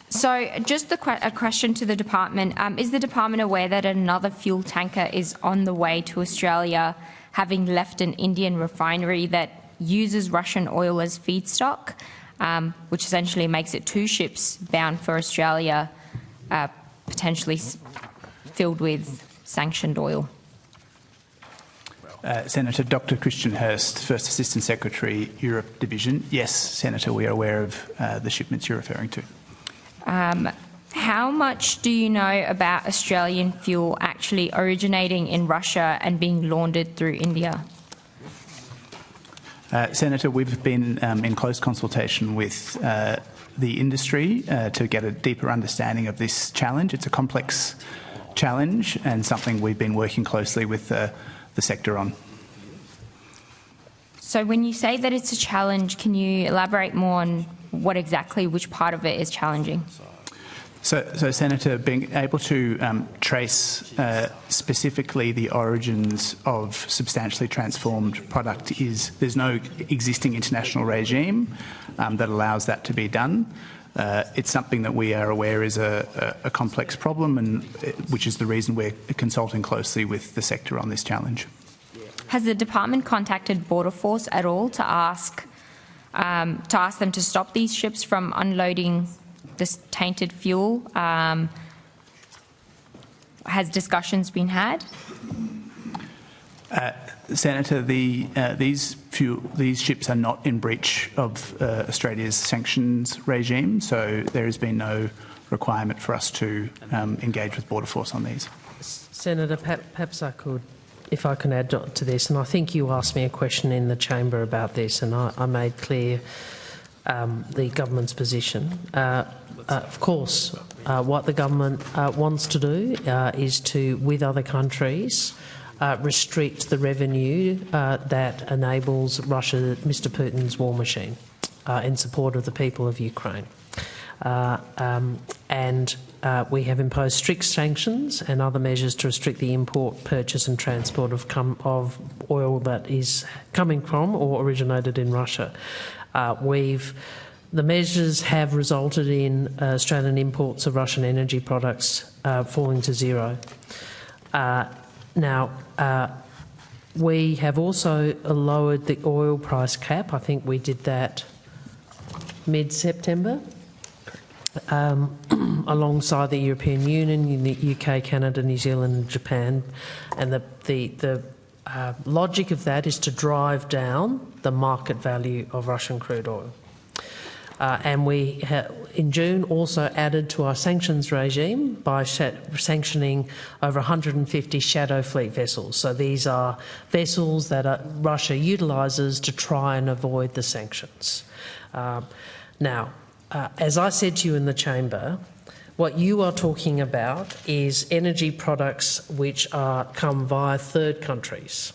So just a question to the department. Is the department aware that another fuel tanker is on the way to Australia, having left an Indian refinery that uses Russian oil as feedstock, which essentially makes it 2 ships bound for Australia, potentially filled with sanctioned oil? Senator Dr. Christian Hurst, First Assistant Secretary, Europe Division. Yes, Senator, we are aware of the shipments you're referring to. How much do you know about Australian fuel actually originating in Russia and being laundered through India? Senator, we've been in close consultation with the industry to get a deeper understanding of this challenge. It's a complex challenge and something we've been working closely with the sector on. So when you say that it's a challenge, can you elaborate more on which part of it is challenging? So Senator, being able to trace specifically the origins of substantially transformed product there's no existing international regime that allows that to be done. It's something that we are aware is a complex problem, and which is the reason we're consulting closely with the sector on this challenge. Has the department contacted Border Force at all to ask them to stop these ships from unloading this tainted fuel? Has discussions been had? Senator, these ships are not in breach of Australia's sanctions regime, so there has been no requirement for us to engage with Border Force on these. Senator, perhaps if I can add to this, and I think you asked me a question in the chamber about this, and I made clear the government's position. Of course, what the government wants to do is to, with other countries, restrict the revenue that enables Russia, Mr Putin's war machine, in support of the people of Ukraine. We have imposed strict sanctions and other measures to restrict the import, purchase and transport of oil that is coming from or originated in Russia. The measures have resulted in Australian imports of Russian energy products falling to zero. We have also lowered the oil price cap. I think we did that mid-September, alongside the European Union, the UK, Canada, New Zealand and Japan. And the logic of that is to drive down the market value of Russian crude oil. And we in June also added to our sanctions regime by sanctioning over 150 shadow fleet vessels. So these are vessels that Russia utilises to try and avoid the sanctions. As I said to you in the chamber, what you are talking about is energy products which come via third countries.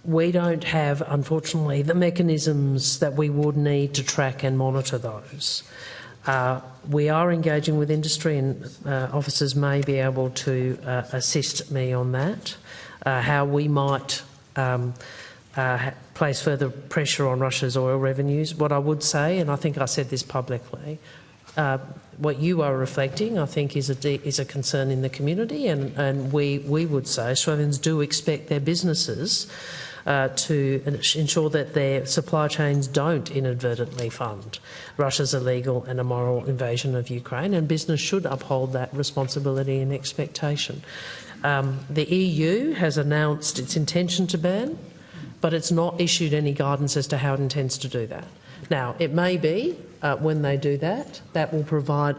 We don't have, unfortunately, the mechanisms that we would need to track and monitor those. We are engaging with industry, and officers may be able to assist me on that, how we might place further pressure on Russia's oil revenues. What I would say, and I think I said this publicly, what you are reflecting, I think, is a concern in the community, and we would say Australians do expect their businesses to ensure that their supply chains don't inadvertently fund Russia's illegal and immoral invasion of Ukraine, and business should uphold that responsibility and expectation. The EU has announced its intention to ban, but it's not issued any guidance as to how it intends to do that. Now, it may be when they do that, that will provide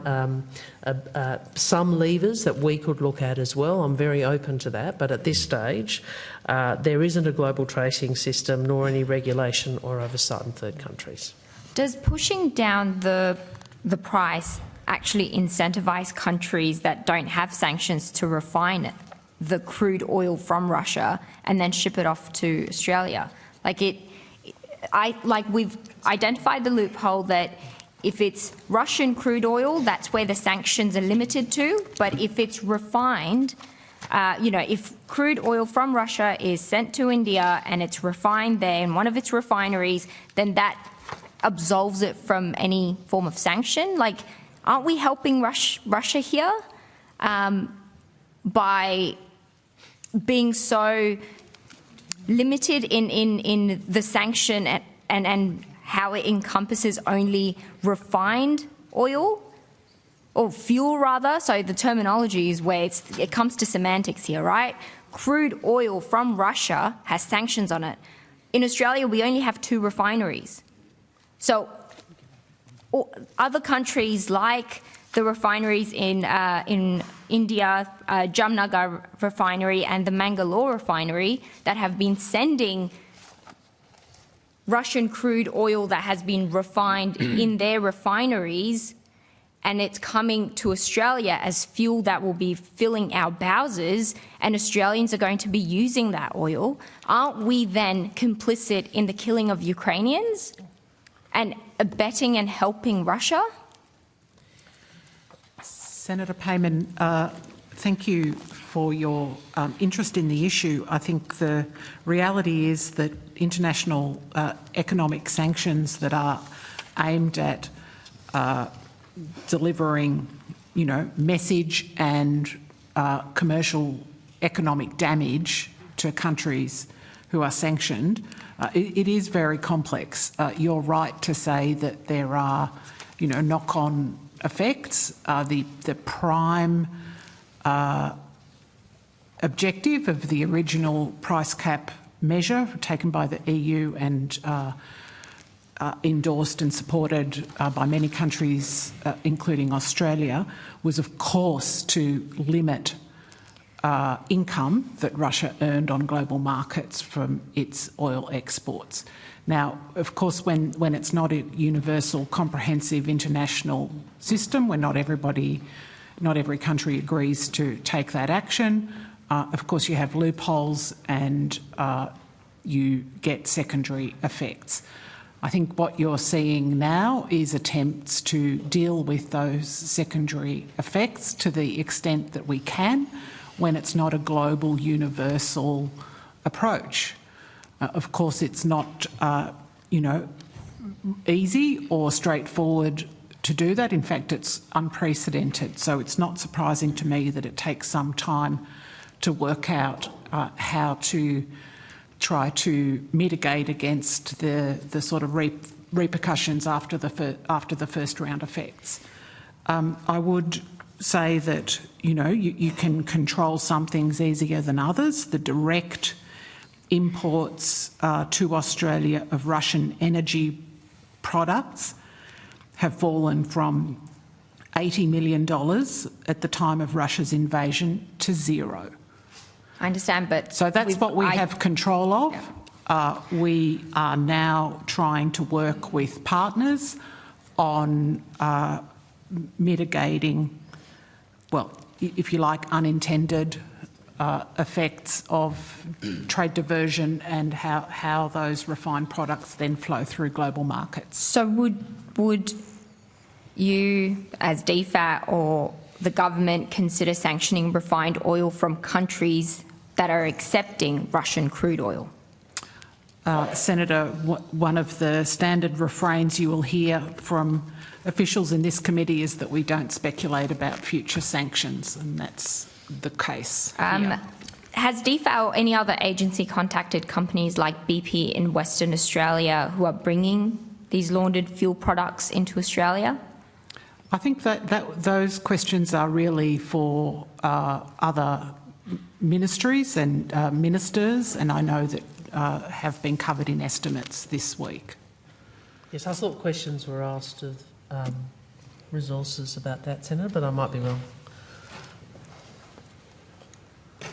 some levers that we could look at as well. I'm very open to that, but at this stage, there isn't a global tracing system nor any regulation or oversight in third countries. Does pushing down the price actually incentivise countries that don't have sanctions to refine the crude oil from Russia and then ship it off to Australia? We've identified the loophole that if it's Russian crude oil, that's where the sanctions are limited to. But if it's refined, if crude oil from Russia is sent to India and it's refined there in one of its refineries, then that absolves it from any form of sanction? Like, aren't we helping Russia here by being so limited in the sanction and how it encompasses only refined oil? Or fuel, rather. So the terminology is where it comes to semantics here, right? Crude oil from Russia has sanctions on it. In Australia, we only have 2 refineries. So other countries like the refineries in India, Jamnagar refinery and the Mangalore refinery that have been sending Russian crude oil that has been refined in their refineries, and it's coming to Australia as fuel that will be filling our bowsers, and Australians are going to be using that oil. Aren't we then complicit in the killing of Ukrainians and abetting and helping Russia? Senator Payman, thank you for your interest in the issue. I think the reality is that international economic sanctions that are aimed at delivering, message and commercial economic damage to countries who are sanctioned, it is very complex. You're right to say that there are, knock-on effects. The prime objective of the original price cap measure taken by the EU and endorsed and supported by many countries, including Australia, was of course to limit income that Russia earned on global markets from its oil exports. Now, of course, when it's not a universal, comprehensive international system, when not every country agrees to take that action, of course you have loopholes and you get secondary effects. I think what you're seeing now is attempts to deal with those secondary effects to the extent that we can when it's not a global, universal approach. Of course, it's not, easy or straightforward to do that. In fact, it's unprecedented. So it's not surprising to me that it takes some time to work out how to try to mitigate against the sort of repercussions after the first round effects. I would say that you can control some things easier than others. The direct imports to Australia of Russian energy products have fallen from $80 million at the time of Russia's invasion to zero. I understand, but... So that's what we have control of. Yeah. We are now trying to work with partners on mitigating, well, if you like, unintended effects of trade diversion and how those refined products then flow through global markets. So would you, as DFAT or the government, consider sanctioning refined oil from countries that are accepting Russian crude oil? Senator, one of the standard refrains you will hear from officials in this committee is that we don't speculate about future sanctions, and that's the case. Has DFAT or any other agency contacted companies like BP in Western Australia who are bringing these laundered fuel products into Australia? I think that those questions are really for other ministries and ministers, and I know that have been covered in estimates this week. Yes, I thought questions were asked of resources about that, Senator, but I might be wrong.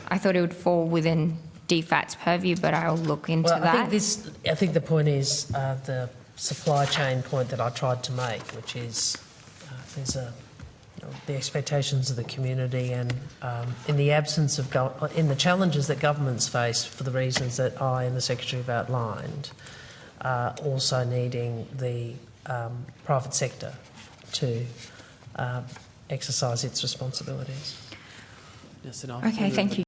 I thought it would fall within DFAT's purview, but I'll look into that. I think the point is the supply chain point that I tried to make, which is the expectations of the community, and in the absence of in the challenges that governments face for the reasons that I and the Secretary have outlined, also needing the private sector to exercise its responsibilities. Okay, thank you.